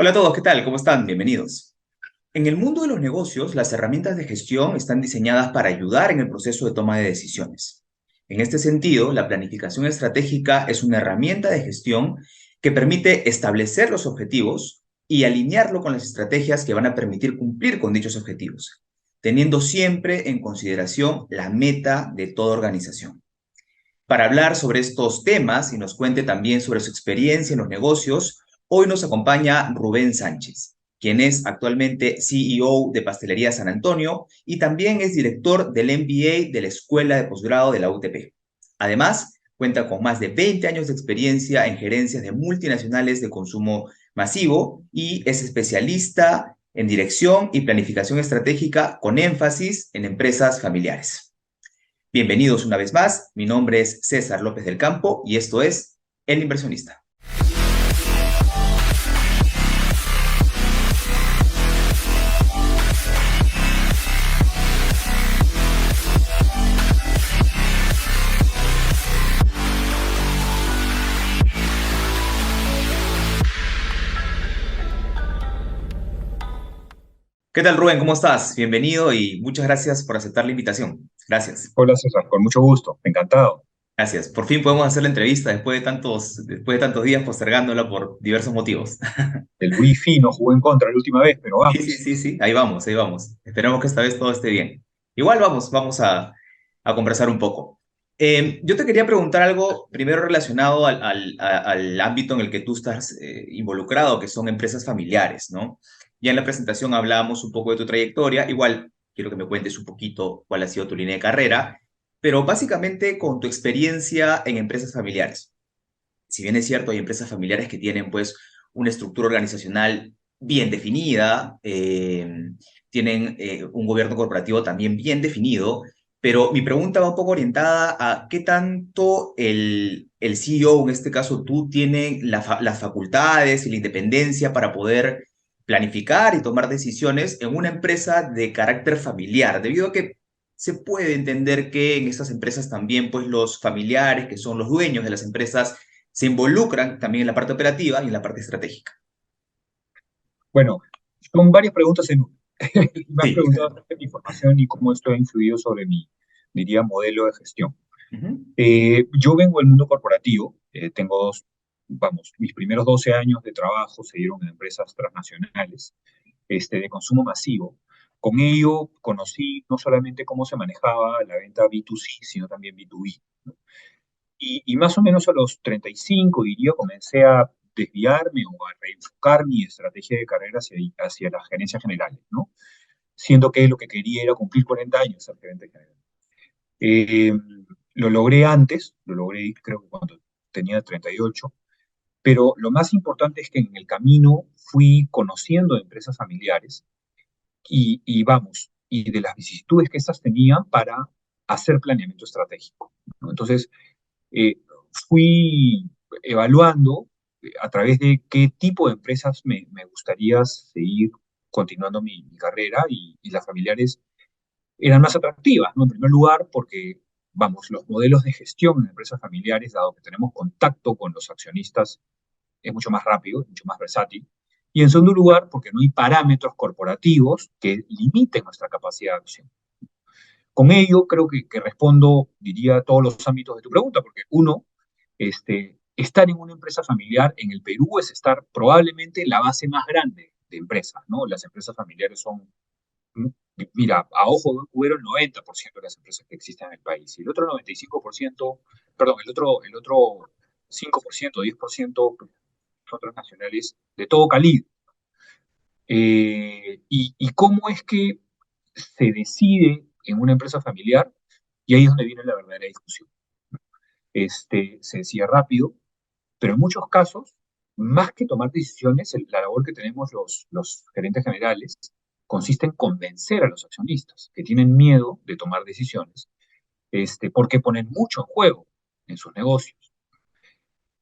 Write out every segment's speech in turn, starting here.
Hola a todos, ¿qué tal? ¿Cómo están? Bienvenidos. En el mundo de los negocios, las herramientas de gestión están diseñadas para ayudar en el proceso de toma de decisiones. En este sentido, la planificación estratégica es una herramienta de gestión que permite establecer los objetivos y alinearlo con las estrategias que van a permitir cumplir con dichos objetivos, teniendo siempre en consideración la meta de toda organización. Para hablar sobre estos temas y nos cuente también sobre su experiencia en los negocios, hoy nos acompaña Rubén Sánchez, quien es actualmente CEO de Pastelería San Antonio y también es director del MBA de la Escuela de Posgrado de la UTP. Además, cuenta con más de 20 años de experiencia en gerencias de multinacionales de consumo masivo y es especialista en dirección y planificación estratégica con énfasis en empresas familiares. Bienvenidos una vez más, mi nombre es César López del Campo y esto es El Inversionista. ¿Qué tal, Rubén? ¿Cómo estás? Bienvenido y muchas gracias por aceptar la invitación. Gracias. Hola César, con mucho gusto, encantado. Gracias. Por fin podemos hacer la entrevista después de tantos días postergándola por diversos motivos. El Wi-Fi no jugó en contra la última vez, pero Sí, sí, vamos. sí, sí. Ahí vamos, ahí vamos. Esperamos que esta vez todo esté bien. Igual vamos a conversar un poco. Yo te quería preguntar algo primero relacionado al ámbito en el que tú estás involucrado, que son empresas familiares, ¿no? Ya en la presentación hablábamos un poco de tu trayectoria. Igual quiero que me cuentes un poquito cuál ha sido tu línea de carrera, pero básicamente con tu experiencia en empresas familiares. Si bien es cierto, hay empresas familiares que tienen pues una estructura organizacional bien definida, tienen un gobierno corporativo también bien definido, pero mi pregunta va un poco orientada a qué tanto el CEO, en este caso tú, tiene las facultades y la independencia para poder planificar y tomar decisiones en una empresa de carácter familiar, debido a que se puede entender que en estas empresas también pues los familiares, que son los dueños de las empresas, se involucran también en la parte operativa y en la parte estratégica. Bueno, son varias preguntas en una. Me has Sí. preguntado acerca de mi formación y cómo esto ha influido sobre mi, diría, modelo de gestión. Ujú. Yo vengo del mundo corporativo, tengo vamos, mis primeros 12 años de trabajo se dieron en empresas transnacionales, de consumo masivo. Con ello conocí no solamente cómo se manejaba la venta B2C, sino también B2B. Y más o menos a los 35, diría, comencé a desviarme o a reenfocar mi estrategia de carrera hacia las gerencias generales, ¿no? Siendo que lo que quería era cumplir 40 años ser gerente general. Eh, lo logré antes, lo logré creo que cuando tenía 38, pero lo más importante es que en el camino fui conociendo empresas familiares y vamos, y de las vicisitudes que estas tenían para hacer planeamiento estratégico, ¿no? Entonces, eh, fui evaluando a través de qué tipo de empresas me gustaría seguir continuando mi carrera y las familiares eran más atractivas, ¿no? En primer lugar, porque, vamos, los modelos de gestión en empresas familiares, dado que tenemos contacto con los accionistas, es mucho más rápido, mucho más versátil. Y en segundo lugar, porque no hay parámetros corporativos que limiten nuestra capacidad de acción. Con ello, creo que respondo, diría, a todos los ámbitos de tu pregunta, porque uno, estar en una empresa familiar en el Perú es estar probablemente en la base más grande de empresas, ¿no? Las empresas familiares son, mm, mira, a ojo de cubero, el 90% de las empresas que existen en el país. Y el otro 95%, perdón, el otro 5%, 10% son transnacionales de todo calibre. Y cómo es que se decide en una empresa familiar, y ahí es donde viene la verdadera discusión. Se decide rápido, pero en muchos casos, más que tomar decisiones, la labor que tenemos los gerentes generales consiste en convencer a los accionistas que tienen miedo de tomar decisiones, porque ponen mucho en juego en sus negocios,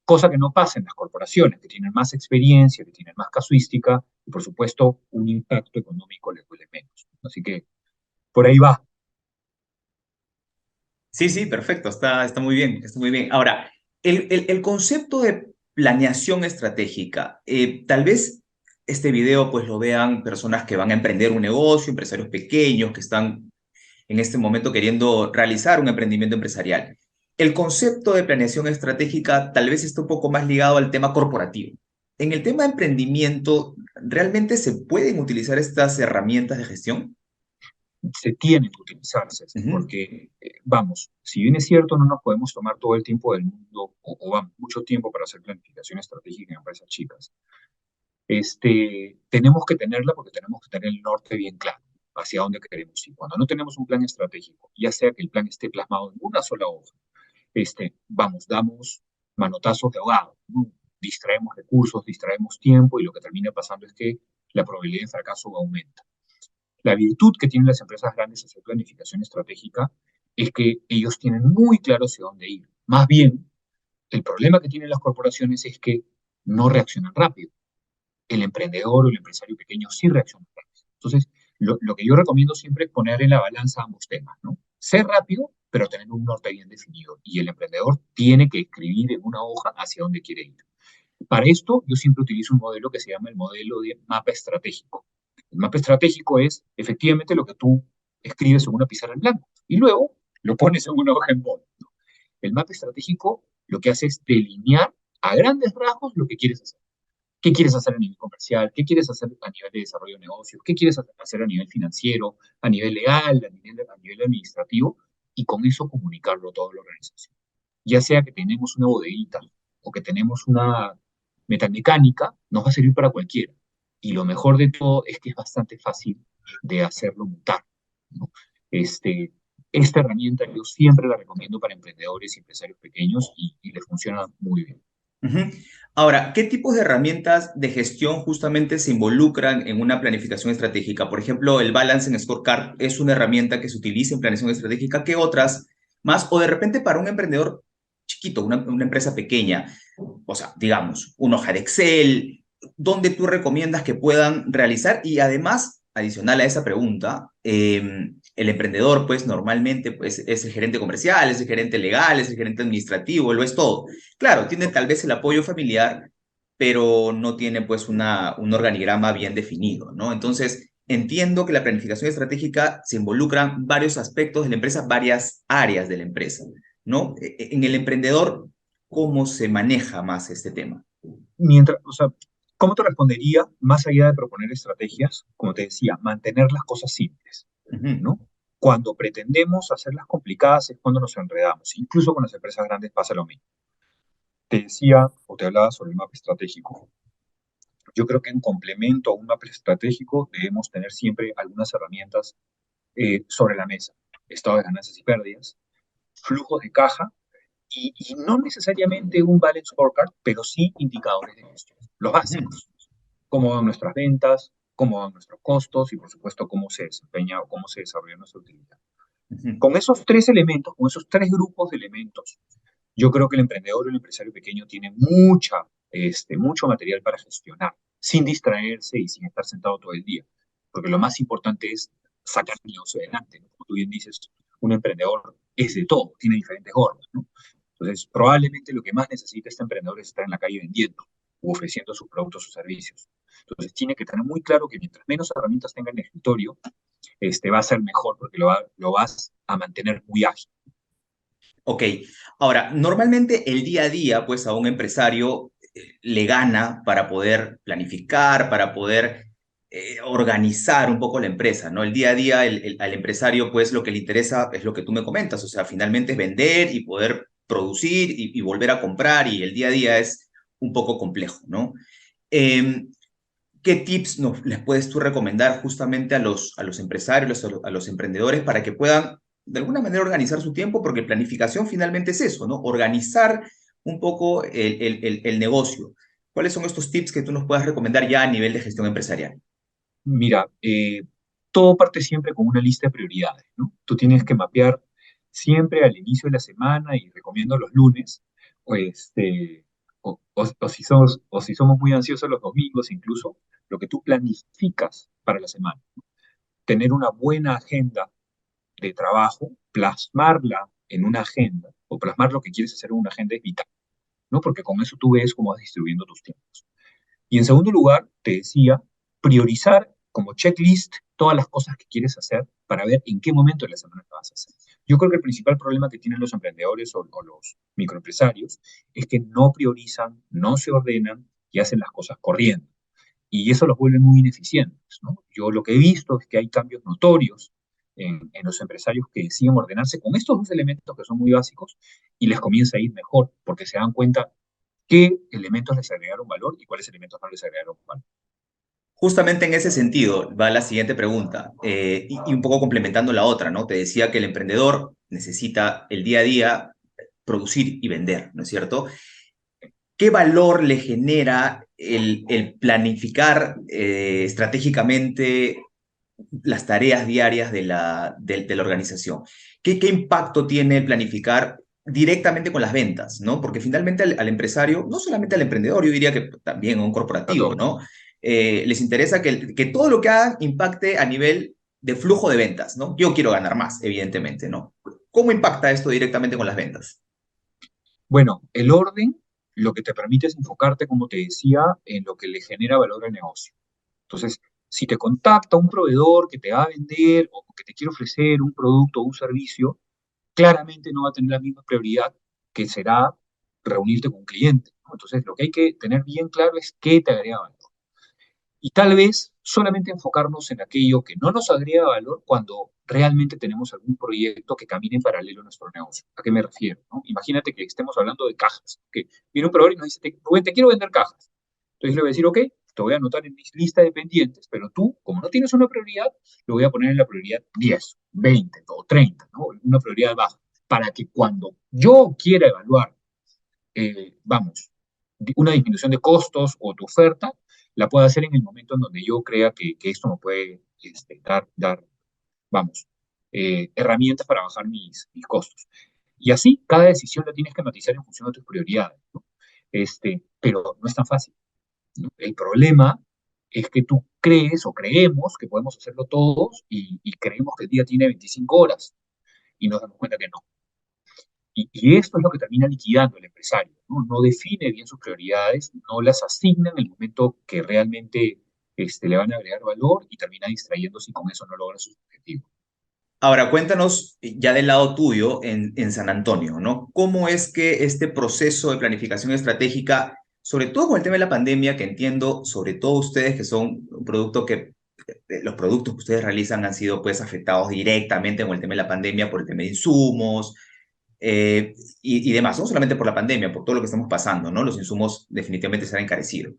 cosa que no pasa en las corporaciones, que tienen más experiencia, que tienen más casuística, y por supuesto un impacto económico les duele menos. Así que por ahí va. Sí, sí, perfecto, está muy bien, está muy bien. Ahora, el concepto de planeación estratégica, tal vez este video pues lo vean personas que van a emprender un negocio, empresarios pequeños que están en este momento queriendo realizar un emprendimiento empresarial. El concepto de planeación estratégica tal vez está un poco más ligado al tema corporativo. En el tema de emprendimiento, ¿realmente se pueden utilizar estas herramientas de gestión? Se tienen que utilizar, César, Ujú. porque, vamos, si bien es cierto, no nos podemos tomar todo el tiempo del mundo, vamos, mucho tiempo para hacer planificación estratégica en empresas chicas. Tenemos que tenerla porque tenemos que tener el norte bien claro, hacia dónde queremos ir. Cuando no tenemos un plan estratégico, ya sea que el plan esté plasmado en una sola hoja, vamos, damos manotazos de ahogado, ¿no? Distraemos recursos, distraemos tiempo y lo que termina pasando es que la probabilidad de fracaso aumenta. La virtud que tienen las empresas grandes hacia planificación estratégica es que ellos tienen muy claro hacia dónde ir. Más bien, el problema que tienen las corporaciones es que no reaccionan rápido. El emprendedor o el empresario pequeño sí reacciona rápido. Entonces, lo que yo recomiendo siempre es poner en la balanza ambos temas, ¿no? Ser rápido, pero tener un norte bien definido. Y el emprendedor tiene que escribir en una hoja hacia dónde quiere ir. Para esto, yo siempre utilizo un modelo que se llama el modelo de mapa estratégico. El mapa estratégico es efectivamente lo que tú escribes en una pizarra en blanco y luego lo pones en una hoja en blanco. El mapa estratégico lo que hace es delinear a grandes rasgos lo que quieres hacer. ¿Qué quieres hacer a nivel comercial? ¿Qué quieres hacer a nivel de desarrollo de negocios? ¿Qué quieres hacer a nivel financiero, a nivel legal, a nivel administrativo? Y con eso comunicarlo a toda la organización. Ya sea que tenemos una bodeguita o que tenemos una metalmecánica, nos va a servir para cualquiera. Y lo mejor de todo es que es bastante fácil de hacerlo mutar, ¿no? Este, esta herramienta yo siempre la recomiendo para emprendedores y empresarios pequeños y le funciona muy bien. Ujú. Ahora, ¿qué tipos de herramientas de gestión justamente se involucran en una planificación estratégica? Por ejemplo, el Balance en Scorecard es una herramienta que se utiliza en planeación estratégica que otras más, o de repente para un emprendedor chiquito, una empresa pequeña, o sea, digamos, una hoja de Excel, donde tú recomiendas que puedan realizar y además, adicional a esa pregunta, el emprendedor, pues normalmente pues, es el gerente comercial, es el gerente legal, es el gerente administrativo, lo es todo. Claro, tiene tal vez el apoyo familiar, pero no tiene pues un organigrama bien definido, ¿no? Entonces, entiendo que la planificación estratégica se involucran varios aspectos de la empresa, varias áreas de la empresa, ¿no? En el emprendedor, ¿cómo se maneja más este tema? O sea, ¿cómo te respondería más allá de proponer estrategias? Como te decía, mantener las cosas simples, Ujú. ¿no? Cuando pretendemos hacerlas complicadas es cuando nos enredamos. Incluso con las empresas grandes pasa lo mismo. Te decía o te hablaba sobre el mapa estratégico. Yo creo que en complemento a un mapa estratégico debemos tener siempre algunas herramientas sobre la mesa. Estado de ganancias y pérdidas, flujos de caja y no necesariamente un balance scorecard, pero sí indicadores de gestión, los Ujú. básicos. Cómo van nuestras ventas, cómo van nuestros costos y, por supuesto, cómo se desempeña o cómo se desarrolla nuestra utilidad. Ujú. Con esos tres elementos, con esos tres grupos de elementos, yo creo que el emprendedor o el empresario pequeño tiene mucho material para gestionar, sin distraerse y sin estar sentado todo el día. Porque lo más importante es sacar el negocio adelante, ¿no? Como tú bien dices, un emprendedor es de todo, tiene diferentes formas, ¿no? Entonces, probablemente lo que más necesita este emprendedor es estar en la calle vendiendo u ofreciendo sus productos o servicios. Entonces, tiene que tener muy claro que mientras menos herramientas tenga en el escritorio, va a ser mejor porque lo vas a mantener muy ágil. Ok, ahora, normalmente el día a día, pues a un empresario le gana para poder planificar, para poder organizar un poco la empresa, ¿no? El día a día al empresario, pues lo que le interesa es lo que tú me comentas, o sea, finalmente es vender y poder producir y volver a comprar y el día a día es un poco complejo, ¿no? Em, ¿Qué tips les puedes tú recomendar justamente a los empresarios, a los emprendedores para que puedan de alguna manera organizar su tiempo? Porque planificación finalmente es eso, ¿no? Organizar un poco el negocio. ¿Cuáles son estos tips que tú nos puedas recomendar ya a nivel de gestión empresarial? Mira, todo parte siempre con una lista de prioridades, ¿no? Tú tienes que mapear siempre al inicio de la semana y recomiendo los lunes, o, o si somos muy ansiosos los domingos, incluso lo que tú planificas para la semana. Tener una buena agenda de trabajo, plasmarla en una agenda o plasmar lo que quieres hacer en una agenda es vital, ¿no? Porque con eso tú ves cómo vas distribuyendo tus tiempos. Y en segundo lugar, te decía, priorizar como checklist todas las cosas que quieres hacer para ver en qué momento de la semana lo vas a hacer. Yo creo que el principal problema que tienen los emprendedores o los microempresarios es que no priorizan, no se ordenan y hacen las cosas corriendo. Y eso los vuelve muy ineficientes, ¿no? Yo lo que he visto es que hay cambios notorios en los empresarios que deciden ordenarse con estos dos elementos que son muy básicos y les comienza a ir mejor porque se dan cuenta qué elementos les agregaron valor y cuáles elementos no les agregaron valor. Justamente en ese sentido va la siguiente pregunta, y un poco complementando la otra, ¿no? Te decía que el emprendedor necesita el día a día producir y vender, ¿no es cierto? ¿Qué valor le genera el planificar estratégicamente las tareas diarias de la organización? ¿Qué impacto tiene el planificar directamente con las ventas, ¿no? Porque finalmente al empresario, no solamente al emprendedor, yo diría que también a un A corporativo, todos. ¿no? Les interesa que todo lo que hagan impacte a nivel de flujo de ventas, ¿no? Yo quiero ganar más, evidentemente, ¿no? ¿Cómo impacta esto directamente con las ventas? Bueno, el orden lo que te permite es enfocarte, como te decía, en lo que le genera valor al negocio. Entonces, si te contacta un proveedor que te va a vender o que te quiere ofrecer un producto o un servicio, claramente no va a tener la misma prioridad que será reunirte con un cliente, ¿no? Entonces, lo que hay que tener bien claro es qué te agrega valor. Y tal vez solamente enfocarnos en aquello que no nos agrega valor cuando realmente tenemos algún proyecto que camine en paralelo a nuestro negocio. ¿A qué me refiero? ¿No? Imagínate que estemos hablando de cajas, que viene un proveedor y nos dice, Rubén, te quiero vender cajas. Entonces le voy a decir, ok, te voy a anotar en mi lista de pendientes, pero tú, como no tienes una prioridad, lo voy a poner en la prioridad 10, 20 o 30, ¿no? Una prioridad baja, para que cuando yo quiera evaluar, vamos, una disminución de costos o tu oferta, la pueda hacer en el momento en donde yo crea que esto me puede dar vamos, herramientas para bajar mis costos. Y así, cada decisión la tienes que matizar en función de tus prioridades, ¿no? Pero no es tan fácil, ¿no? El problema es que tú crees o creemos que podemos hacerlo todos y creemos que el día tiene 25 horas y nos damos cuenta que no. Y esto es lo que termina liquidando el empresario, ¿no? No define bien sus prioridades, no las asigna en el momento que realmente le van a agregar valor y termina distrayéndose y con eso no logra sus objetivos. Ahora, cuéntanos ya del lado tuyo en San Antonio, ¿no? ¿Cómo es que este proceso de planificación estratégica, sobre todo con el tema de la pandemia, que entiendo, sobre todo ustedes que son un producto los productos que ustedes realizan han sido pues afectados directamente con el tema de la pandemia por el tema de insumos, eh, y demás, no solamente por la pandemia, por todo lo que estamos pasando, ¿no? Los insumos definitivamente se han encarecido.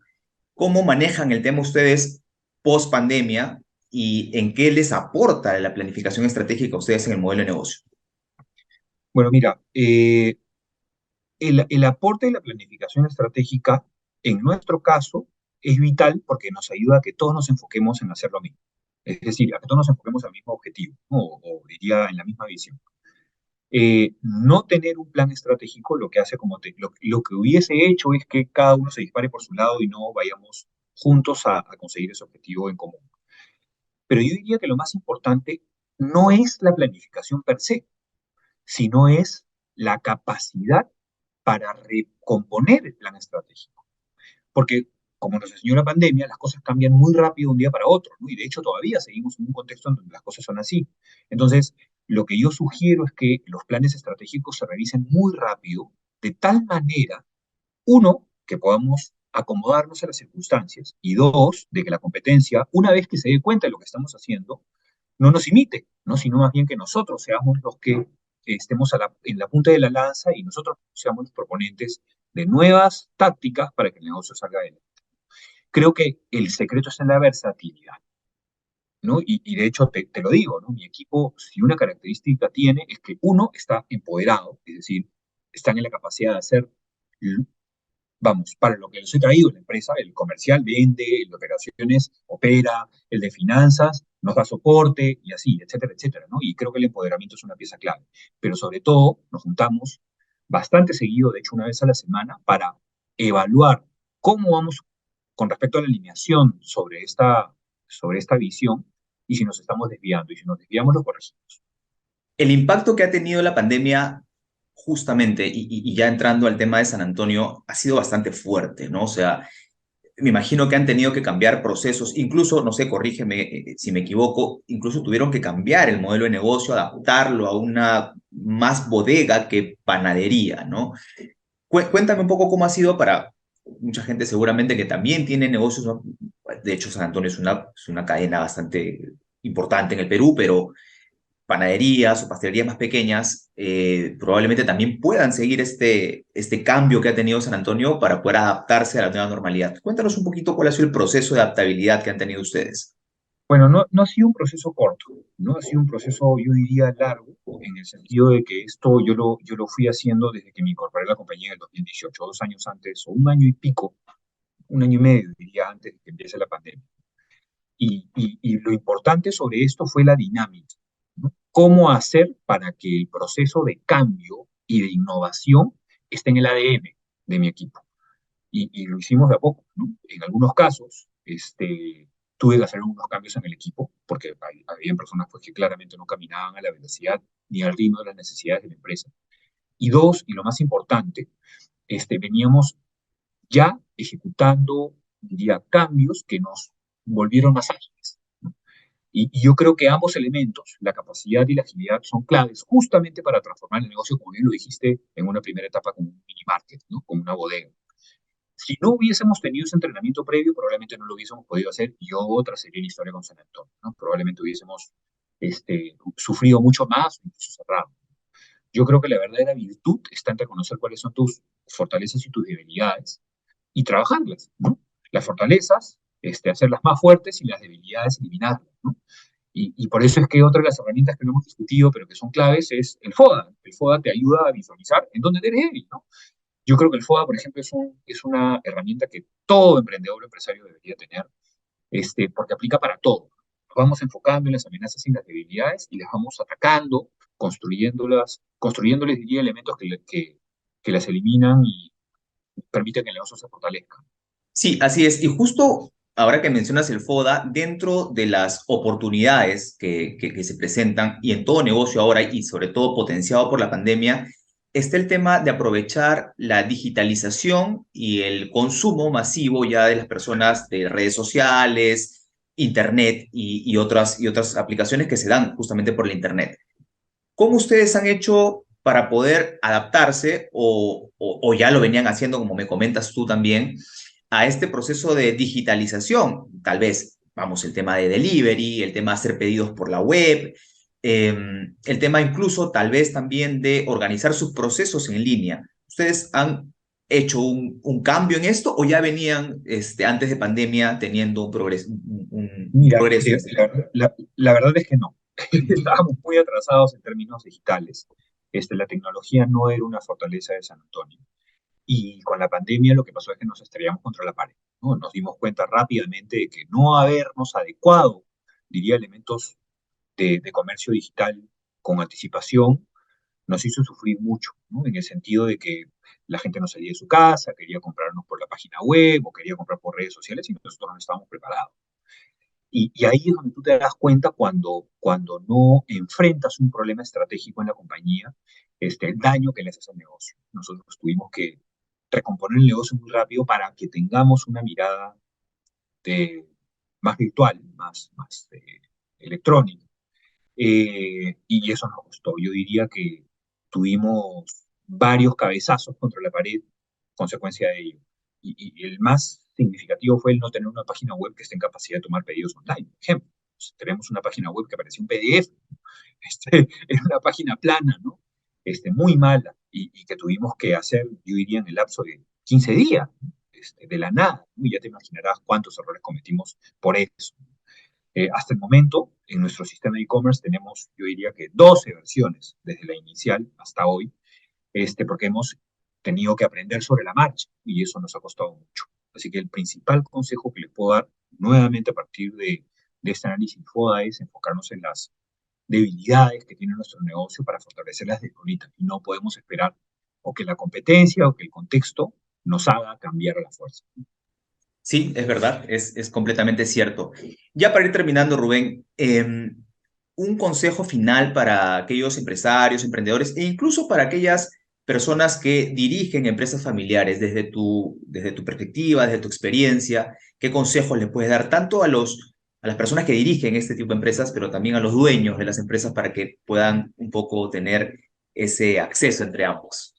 ¿Cómo manejan el tema ustedes post pandemia y en qué les aporta la planificación estratégica a ustedes en el modelo de negocio? Bueno, mira, el aporte de la planificación estratégica, en nuestro caso, es vital porque nos ayuda a que todos nos enfoquemos en hacer lo mismo. Es decir, a que todos nos enfoquemos al mismo objetivo, ¿no? O diría en la misma visión. No tener un plan estratégico lo que hace lo que hubiese hecho es que cada uno se dispare por su lado y no vayamos juntos a conseguir ese objetivo en común. Pero yo diría que lo más importante no es la planificación per se, sino es la capacidad para recomponer el plan estratégico. Porque, como nos enseñó la pandemia, las cosas cambian muy rápido de un día para otro, ¿no? Y de hecho todavía seguimos en un contexto en donde las cosas son así. Entonces, lo que yo sugiero es que los planes estratégicos se revisen muy rápido, de tal manera, uno, que podamos acomodarnos a las circunstancias, y dos, de que la competencia, una vez que se dé cuenta de lo que estamos haciendo, no nos imite, ¿no? Sino más bien que nosotros seamos los que estemos en la punta de la lanza y nosotros seamos los proponentes de nuevas tácticas para que el negocio salga adelante. Creo que el secreto está en la versatilidad, ¿no? Y de hecho te lo digo, ¿no? Mi equipo, si una característica tiene, es que uno está empoderado, es decir, están en la capacidad de hacer, vamos, para lo que les he traído la empresa, el comercial vende, el de operaciones opera, el de finanzas nos da soporte y así, etcétera, etcétera, ¿no? Y creo que el empoderamiento es una pieza clave. Pero sobre todo nos juntamos bastante seguido, de hecho una vez a la semana, para evaluar cómo vamos con respecto a la alineación sobre esta visión y si nos estamos desviando. Y si nos desviamos, lo corregimos. El impacto que ha tenido la pandemia, justamente, y ya entrando al tema de San Antonio, ha sido bastante fuerte, ¿no? O sea, me imagino que han tenido que cambiar procesos, incluso, no sé, corrígeme si me equivoco, incluso tuvieron que cambiar el modelo de negocio, adaptarlo a una más bodega que panadería, ¿no? Cuéntame un poco cómo ha sido para mucha gente seguramente que también tiene negocios, ¿no? De hecho, San Antonio es una cadena bastante importante en el Perú, pero panaderías o pastelerías más pequeñas probablemente también puedan seguir este cambio que ha tenido San Antonio para poder adaptarse a la nueva normalidad. Cuéntanos un poquito cuál ha sido el proceso de adaptabilidad que han tenido ustedes. Bueno, no ha sido un proceso corto, no ha sido un proceso, yo diría, largo, en el sentido de que esto yo lo fui haciendo desde que me incorporé a la compañía en el 2018, 2 años antes, o un año y pico, un año y medio, diría, antes de que empiece la pandemia. Y lo importante sobre esto fue la dinámica, ¿no? ¿Cómo hacer para que el proceso de cambio y de innovación esté en el ADN de mi equipo? Y lo hicimos de a poco, ¿no? En algunos casos, tuve que hacer algunos cambios en el equipo, porque había personas pues, que claramente no caminaban a la velocidad ni al ritmo de las necesidades de la empresa. Y dos, y lo más importante, veníamos ya ejecutando, diría, cambios que nos volvieron más ágiles, ¿no? Y yo creo que ambos elementos, la capacidad y la agilidad, son claves justamente para transformar el negocio, como bien lo dijiste, en una primera etapa como un mini market, ¿no? Como una bodega. Si no hubiésemos tenido ese entrenamiento previo, probablemente no lo hubiésemos podido hacer y otra sería la historia con San Antonio, ¿no? Probablemente hubiésemos sufrido mucho más, incluso cerrado. Yo creo que la verdadera virtud está en reconocer cuáles son tus fortalezas y tus debilidades y trabajarlas, ¿no? Las fortalezas, hacerlas más fuertes y las debilidades, eliminarlas, ¿no? Y por eso es que otra de las herramientas que no hemos discutido, pero que son claves, es el FODA. El FODA te ayuda a visualizar en dónde eres débil, ¿no? Yo creo que el FODA, por ejemplo, es una herramienta que todo emprendedor o empresario debería tener, porque aplica para todo. Nos vamos enfocando en las amenazas y las debilidades y las vamos atacando, construyéndoles, diría, elementos que las eliminan y permiten que el negocio se fortalezca. Sí, así es. Y justo ahora que mencionas el FODA, dentro de las oportunidades que se presentan y en todo negocio ahora y sobre todo potenciado por la pandemia, está el tema de aprovechar la digitalización y el consumo masivo ya de las personas de redes sociales, internet y otras aplicaciones que se dan justamente por el internet. ¿Cómo ustedes han hecho para poder adaptarse o ya lo venían haciendo, como me comentas tú también, a este proceso de digitalización? Tal vez, vamos, el tema de delivery, el tema de hacer pedidos por la web, el tema incluso tal vez también de organizar sus procesos en línea. ¿Ustedes han hecho un cambio en esto o ya venían antes de pandemia teniendo un Mira, progreso en este tema? la verdad es que no. Estábamos muy atrasados en términos digitales. La tecnología no era una fortaleza de San Antonio. Y con la pandemia lo que pasó es que nos estrellamos contra la pared, ¿no? Nos dimos cuenta rápidamente de que no habernos adecuado, diría, elementos de comercio digital con anticipación, nos hizo sufrir mucho, ¿no? En el sentido de que la gente no salía de su casa, quería comprarnos por la página web o quería comprar por redes sociales y nosotros no estábamos preparados. Y ahí es donde tú te das cuenta cuando no enfrentas un problema estratégico en la compañía, el daño que le haces al negocio. Nosotros tuvimos que recomponer el negocio muy rápido para que tengamos una mirada de, más virtual, más electrónica. Y eso nos costó. Yo diría que tuvimos varios cabezazos contra la pared consecuencia de ello. Y el más significativo fue el no tener una página web que esté en capacidad de tomar pedidos online. Por ejemplo, pues, tenemos una página web que parecía un PDF, era una página plana, ¿no? Muy mala y que tuvimos que hacer, yo diría, en el lapso de 15 días, ¿no? De la nada, ¿no? Y ya te imaginarás cuántos errores cometimos por eso. Hasta el momento, en nuestro sistema de e-commerce tenemos, yo diría que 12 versiones, desde la inicial hasta hoy, porque hemos tenido que aprender sobre la marcha y eso nos ha costado mucho. Así que el principal consejo que les puedo dar, nuevamente a partir de este análisis FODA, es enfocarnos en las debilidades que tiene nuestro negocio para fortalecerlas desde ahorita. Y no podemos esperar o que la competencia o que el contexto nos haga cambiar a la fuerza. Sí, es verdad, es completamente cierto. Ya para ir terminando, Rubén, un consejo final para aquellos empresarios, emprendedores e incluso para aquellas personas que dirigen empresas familiares desde tu perspectiva, desde tu experiencia, ¿qué consejos les puedes dar tanto a las personas que dirigen este tipo de empresas, pero también a los dueños de las empresas para que puedan un poco tener ese acceso entre ambos?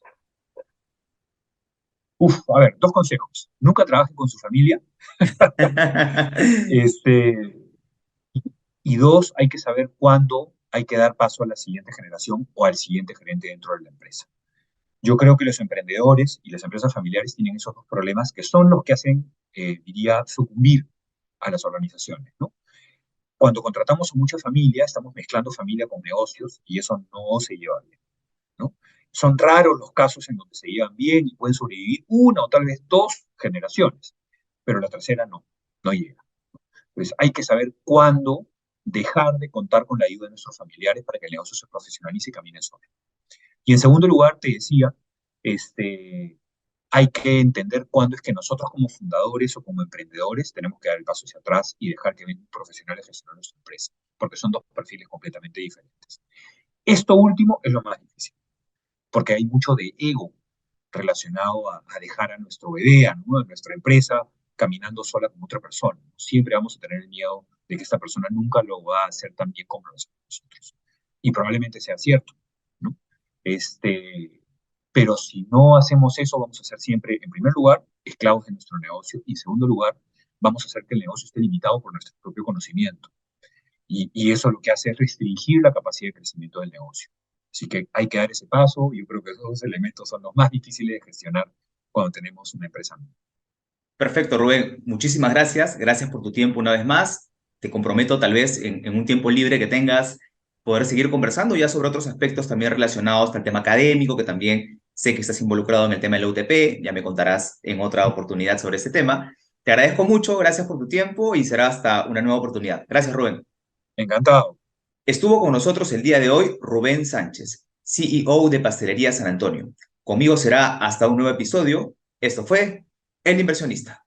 A ver, dos consejos. Nunca trabajen con su familia. Este, y dos, hay que saber cuándo hay que dar paso a la siguiente generación o al siguiente gerente dentro de la empresa. Yo creo que los emprendedores y las empresas familiares tienen esos dos problemas que son los que hacen, diría, sucumbir a las organizaciones, ¿no? Cuando contratamos a mucha familia, estamos mezclando familia con negocios y eso no se lleva bien, ¿no? Son raros los casos en donde se llevan bien y pueden sobrevivir una o tal vez dos generaciones, pero la tercera no llega. Entonces hay que saber cuándo dejar de contar con la ayuda de nuestros familiares para que el negocio se profesionalice y camine solo. Y en segundo lugar, te decía, este, hay que entender cuándo es que nosotros como fundadores o como emprendedores tenemos que dar el paso hacia atrás y dejar que vengan profesionales gestionen nuestra empresa, porque son dos perfiles completamente diferentes. Esto último es lo más difícil, porque hay mucho de ego relacionado a dejar a nuestro bebé, a nuestra empresa, caminando sola con otra persona. Siempre vamos a tener el miedo de que esta persona nunca lo va a hacer tan bien como lo hacemos nosotros. Y probablemente sea cierto, ¿no? Este, pero si no hacemos eso, vamos a ser siempre, en primer lugar, esclavos de nuestro negocio y en segundo lugar, vamos a hacer que el negocio esté limitado por nuestro propio conocimiento. Y eso lo que hace es restringir la capacidad de crecimiento del negocio. Así que hay que dar ese paso. Yo creo que esos dos elementos son los más difíciles de gestionar cuando tenemos una empresa. Perfecto, Rubén. Muchísimas gracias. Gracias por tu tiempo una vez más. Te comprometo tal vez en un tiempo libre que tengas poder seguir conversando ya sobre otros aspectos también relacionados al tema académico, que también sé que estás involucrado en el tema de la UTP. Ya me contarás en otra oportunidad sobre este tema. Te agradezco mucho, gracias por tu tiempo y será hasta una nueva oportunidad. Gracias, Rubén. Encantado. Estuvo con nosotros el día de hoy Rubén Sánchez, CEO de Pastelería San Antonio. Conmigo será hasta un nuevo episodio. Esto fue El Inversionista.